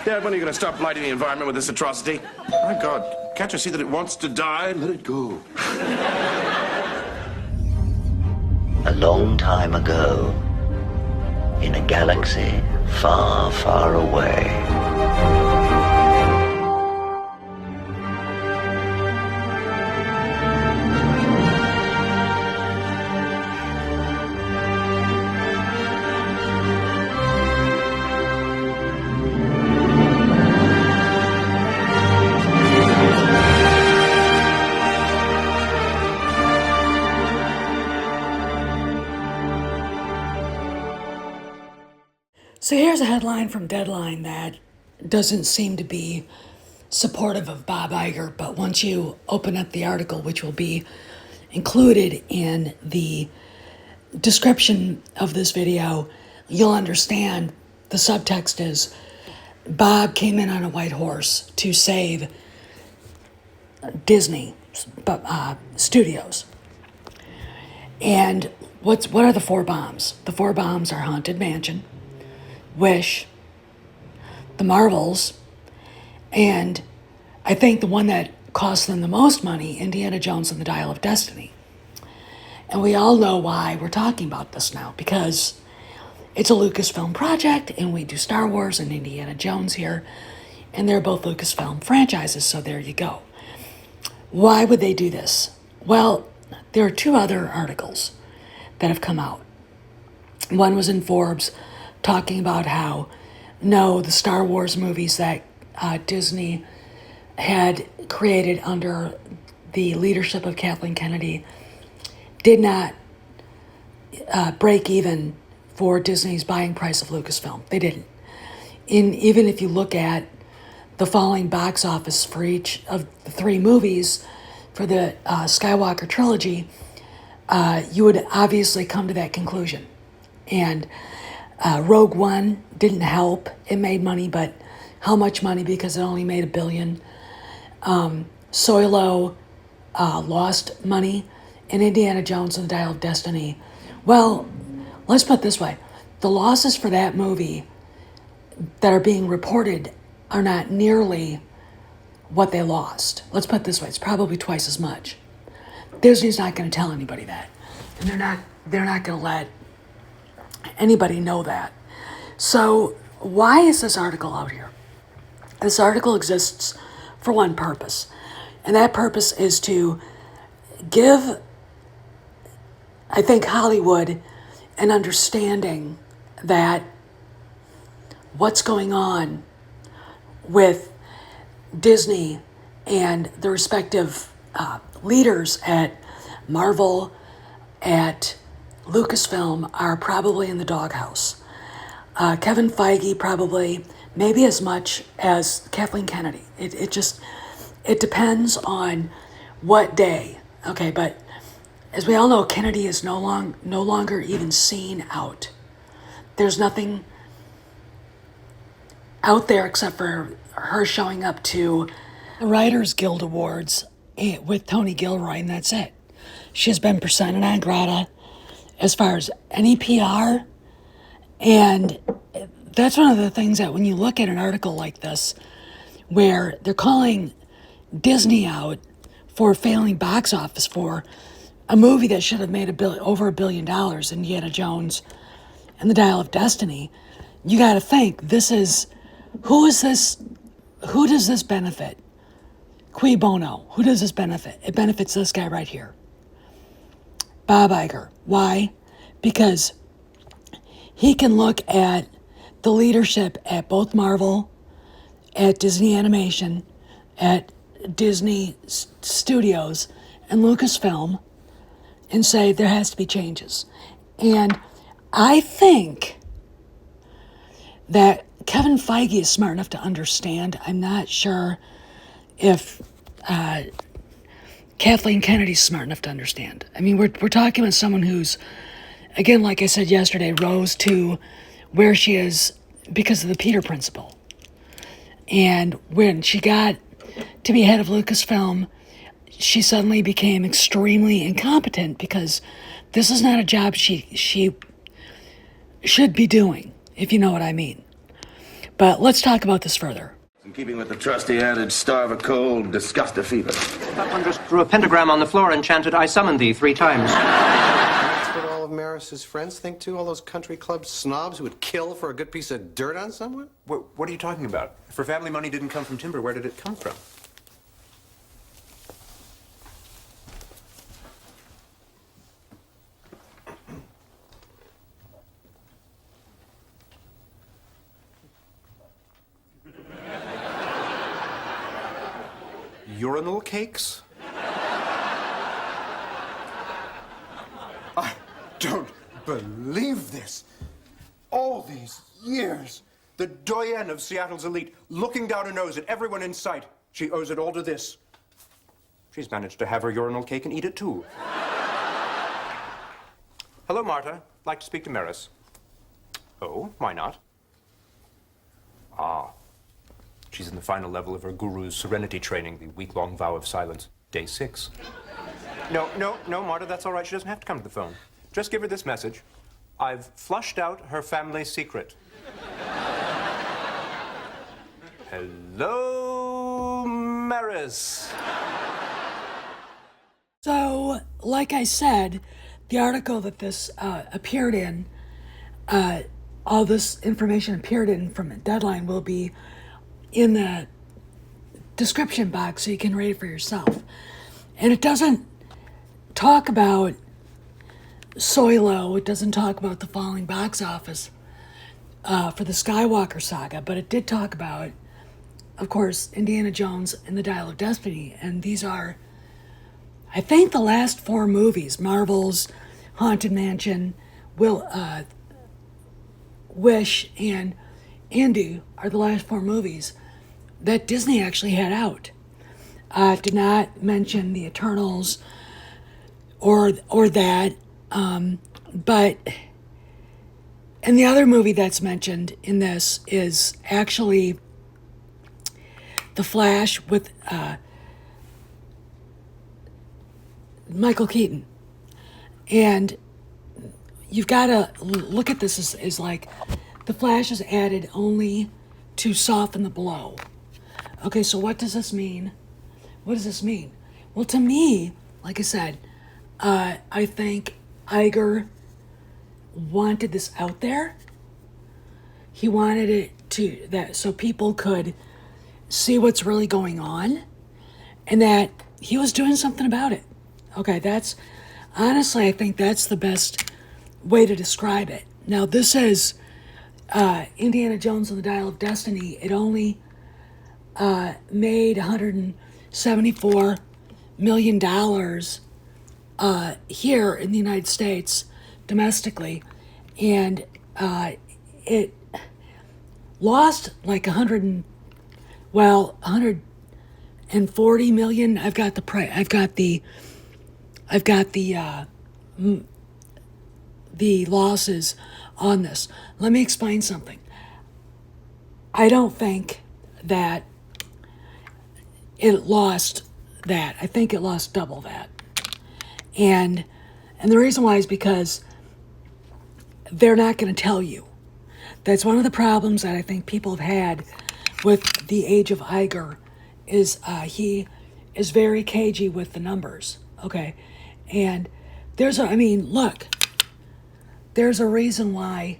Yeah, when are you going to stop blighting the environment with this atrocity? My God, can't you see that it wants to die? Let it go. A long time ago, in a galaxy far, far away. So here's a headline from Deadline that doesn't seem to be supportive of Bob Iger, but once you open up the article, which will be included in the description of this video, you'll understand the subtext is Bob came in on a white horse to save Disney Studios. And what are the four bombs? The four bombs are Haunted Mansion, Wish, The Marvels, and I think the one that cost them the most money, Indiana Jones and the Dial of Destiny. And we all know why we're talking about this now, because it's a Lucasfilm project, and we do Star Wars and Indiana Jones here, and they're both Lucasfilm franchises, so there you go. Why would they do this? Well, there are two other articles that have come out. One was in Forbes, talking about how, no, the Star Wars movies that Disney had created under the leadership of Kathleen Kennedy did not break even for Disney's buying price of Lucasfilm. They didn't. Even if you look at the falling box office for each of the three movies for the Skywalker trilogy, you would obviously come to that conclusion. And Rogue One didn't help. It made money, but how much money? Because it only made $1 billion. Solo lost money. And Indiana Jones and the Dial of Destiny, well, let's put it this way. The losses for that movie that are being reported are not nearly what they lost. Let's put it this way. It's probably twice as much. Disney's not going to tell anybody that. And they're not going to let anybody know that. So why is this article out here? This article exists for one purpose, and that purpose is to give, I think, Hollywood an understanding that what's going on with Disney and the respective leaders at Marvel, at Lucasfilm are probably in the doghouse. Kevin Feige probably, maybe as much as Kathleen Kennedy. It depends on what day. Okay, but as we all know, Kennedy is no longer even seen out. There's nothing out there except for her showing up to the Writers Guild Awards with Tony Gilroy, and that's it. She's been persona non grata as far as any PR, and that's one of the things that when you look at an article like this, where they're calling Disney out for failing box office for a movie that should have made over $1 billion, Indiana Jones and the Dial of Destiny, you got to think, who does this benefit? Cui bono? Who does this benefit? It benefits this guy right here, Bob Iger. Why? Because he can look at the leadership at both Marvel, at Disney Animation, at Disney Studios, and Lucasfilm, and say there has to be changes. And I think that Kevin Feige is smart enough to understand. I'm not sure if Kathleen Kennedy's smart enough to understand. I mean, we're talking about someone who's, again, like I said yesterday, rose to where she is because of the Peter Principle. And when she got to be head of Lucasfilm, she suddenly became extremely incompetent because this is not a job she should be doing, if you know what I mean. But let's talk about this further. In keeping with the trusty adage, starve a cold, disgust a fever. That one just drew a pentagram on the floor and chanted, "I summon thee," 3 times. That's what all of Maris's friends think, too? All those country club snobs who would kill for a good piece of dirt on someone? What are you talking about? If her family money didn't come from timber, where did it come from? Urinal cakes? I don't believe this. All these years. The doyenne of Seattle's elite, looking down her nose at everyone in sight. She owes it all to this. She's managed to have her urinal cake and eat it, too. Hello, Marta. Like to speak to Maris. Oh, why not? Ah. She's in the final level of her guru's serenity training, the week-long vow of silence. Day 6. No, Marta, that's all right. She doesn't have to come to the phone. Just give her this message. I've flushed out her family secret. Hello, Maris. So, like I said, the article that this appeared in, all this information appeared in from Deadline will be in the description box so you can read it for yourself. And it doesn't talk about Solo, it doesn't talk about the falling box office for the Skywalker saga, but it did talk about, of course, Indiana Jones and the Dial of Destiny. And these are, I think, the last 4 movies, Marvel's Haunted Mansion, Wish, and Andu are the last 4 movies that Disney actually had out. Did not mention the Eternals or that, but and the other movie that's mentioned in this is actually The Flash with Michael Keaton. And you've got to look at this as like The Flash is added only to soften the blow. Okay, so what does this mean? What does this mean? Well, to me, like I said, I think Iger wanted this out there. He wanted it so people could see what's really going on and that he was doing something about it. Okay, honestly, I think that's the best way to describe it. Now, this is Indiana Jones and the Dial of Destiny. It only made $174 million here in the United States domestically, and it lost like 140 million. I've got the losses on this. Let me explain something. I don't think that it lost that. I think it lost double that. And the reason why is because they're not going to tell you. That's one of the problems that I think people have had with the age of Iger is he is very cagey with the numbers. Okay. And there's a reason why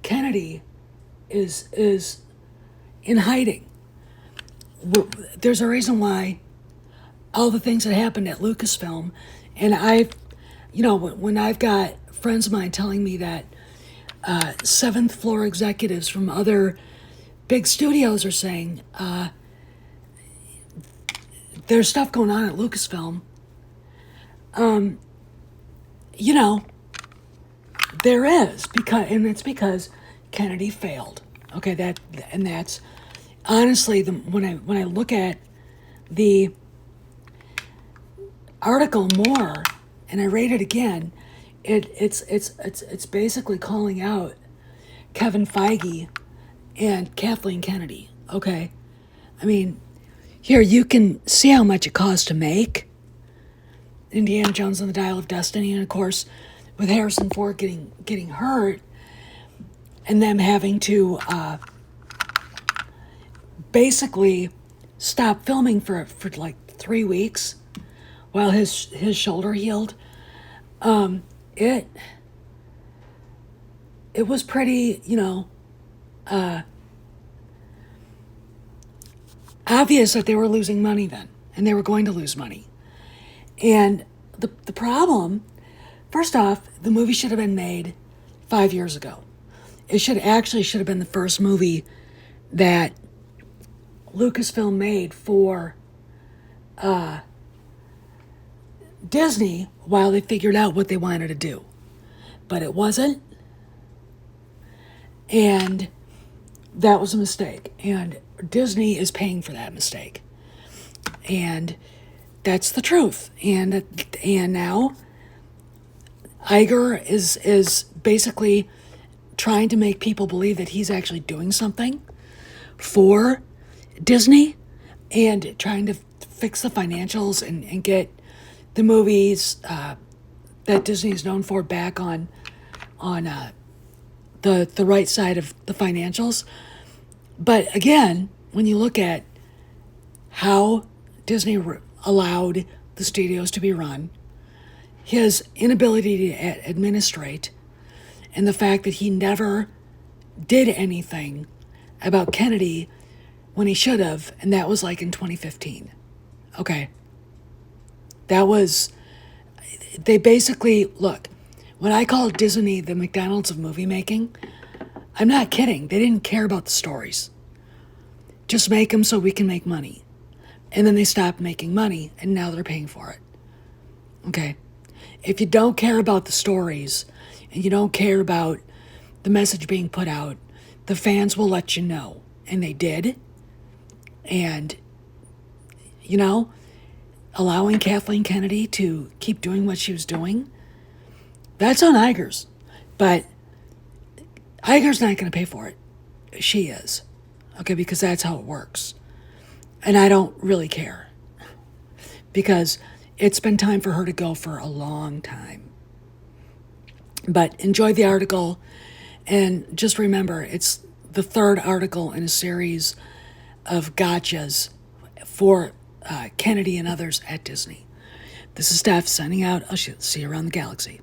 Kennedy is in hiding. There's a reason why all the things that happened at Lucasfilm, and when I've got friends of mine telling me that 7th floor executives from other big studios are saying there's stuff going on at Lucasfilm. There is, it's because Kennedy failed. Okay, that's honestly when I look at the article more and I read it again, it's basically calling out Kevin Feige and Kathleen Kennedy. Okay, I mean, here you can see how much it cost to make Indiana Jones and the Dial of Destiny, and of course, with Harrison Ford getting hurt, and them having to basically stop filming for like 3 weeks while his shoulder healed. It was pretty, obvious that they were losing money then, and they were going to lose money. And the problem, first off, the movie should have been made 5 years ago. It should have been the first movie that Lucasfilm made for Disney while they figured out what they wanted to do. But it wasn't. And that was a mistake. And Disney is paying for that mistake. And that's the truth. And now Iger is basically trying to make people believe that he's actually doing something for Disney and trying to fix the financials and get the movies that Disney is known for back on the right side of the financials. But again, when you look at how Disney allowed the studios to be run, his inability to administrate, and the fact that he never did anything about Kennedy when he should have, and that was like in 2015. Okay. They basically, look, when I call Disney the McDonald's of movie making, I'm not kidding. They didn't care about the stories. Just make them so we can make money. And then they stopped making money, and now they're paying for it. Okay? If you don't care about the stories, and you don't care about the message being put out, the fans will let you know. And they did. And, allowing Kathleen Kennedy to keep doing what she was doing, that's on Iger's. But Iger's not going to pay for it. She is. Okay, because that's how it works. And I don't really care. Because it's been time for her to go for a long time. But enjoy the article. And just remember, it's the third article in a series of gotchas for Kennedy and others at Disney. This is Steph signing out. I'll see you around the galaxy.